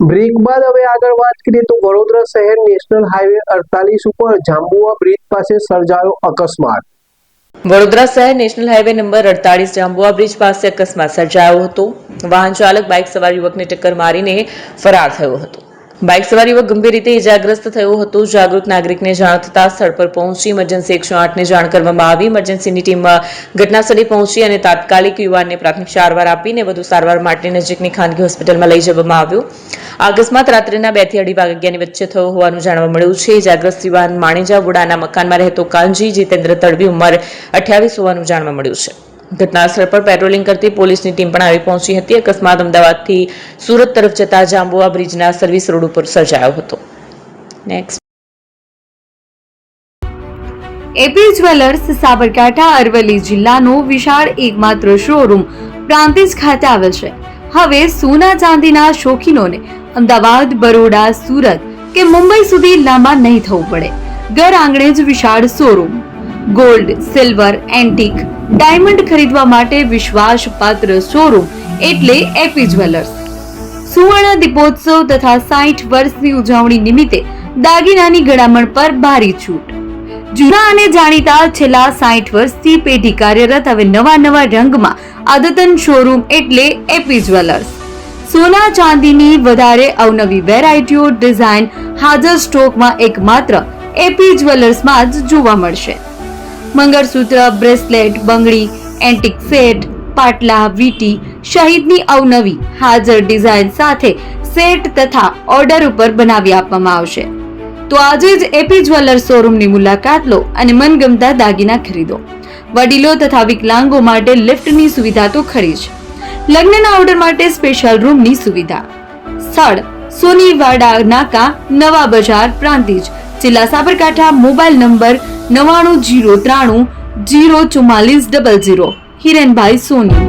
Break બાદ હવે આગળ વાત કરીએ તો વડોદરા શહેર નેશનલ હાઈવે 48 ઉપર જાંબુઆ બ્રિજ પાસે સર્જાયો અકસ્માત। વડોદરા શહેર national highway number 48 Jhabua bridge પાસે અકસ્માત સર્જાયો હતો। વાહન ચાલક બાઇક સવાર યુવકને ટક્કર મારીને ફરાર થયો હતો। બાઇક સવાર યુવક ગંભીર રીતે ઇજાગ્રસ્ત થયો હતો। જાગૃત નાગરિકને જાણ થતાં સ્થળ પર પહોંચી ઇમરજન્સી 108ને જાણ કરવામાં આવી। ઇમરજન્સીની ટીમ ઘટનાસ્થળે પહોંચી અને તાત્કાલિક યુવાનને પ્રાથમિક સારવાર આપીને વધુ સારવાર માટે નજીકની ખાનગી હોસ્પિટલમાં લઈ જવામાં આવ્યો। આ અકસ્માત રાત્રિના 2 થી 2:30 વાગ્યાની વચ્ચે થયો હોવાનું જાણવા મળ્યું છે। ઇજાગ્રસ્ત યુવાન માણેજાવુડાના મકાનમાં રહેતો કાનજી જીતેન્દ્ર તડવી ઉંમર 28 હોવાનું જાણવા મળ્યું છે। ઘટનાસ્થળ પર પેટ્રોલિંગ કરતી પોલીસની ટીમ પણ આવી પહોંચી હતી। અકસ્માત અમદાવાદથી સુરત તરફ જતા જાંબુઆ બ્રિજના સર્વિસ રોડ ઉપર સર્જાયો હતો। એપી જ્વેલર્સ સાબરકાંઠા અરવલ્લી જિલ્લાનો વિશાળ એકમાત્ર શોરૂમ પ્રાંતિજ ખાતે આવેલ છે। હવે સોના ચાંદીના શોખીનોને અમદાવાદ, બરોડા, સુરત કે મુંબઈ સુધી લાંબા નહીં થવું પડે। ઘર આંગણે જ વિશાળ showroom. Gold, silver, antique, diamond ખરીદવા માટે વિશ્વાસપાત્ર શોરૂમ એટલે એપી જ્વેલર્સ। સુવર્ણ દીપોત્સવ તથા 60 વર્ષની ઉજવણી નિમિત્તે દાગીનાની ગળામણ પર ભારી છૂટ। જૂના અને જાણીતા છેલ્લા 60 વર્ષથી પેઢી કાર્યરત હવે નવા રંગમાં અદ્યતન શોરૂમ એટલે એપી જ્વેલર્સ। સોના ચાંદીની વધારે અવનવી વેરાયટીઓ, ડિઝાઇન હાજર સ્ટોકમાં એકમાત્ર એપી જ્વેલર્સમાં જ જોવા મળશે। મંગળસૂત્ર, બ્રેસલેટ, બંગડી, એન્ટિક સેટ, પાટલા, વીટી સહિતની અવનવી હાજર ડિઝાઇન સાથે સેટ તથા ઓર્ડર ઉપર બનાવી આપવામાં આવશે। તો આજે જ એપી જ્વેલર્સ શોરૂમની મુલાકાત લો અને મનગમતા દાગીના ખરીદો। વડીલો તથા વિકલાંગો માટે લિફ્ટની સુવિધા તો ખરી જ, લગ્નના ઓર્ડર માટે સ્પેશિયલ રૂમની સુવિધા। સ્થળ સોનીવાડા નાકા, નવા બજાર, પ્રાંતિજ, જિલ્લા સાબરકાંઠા। Mobile number 9903004400। હિરેનભાઈ સોની।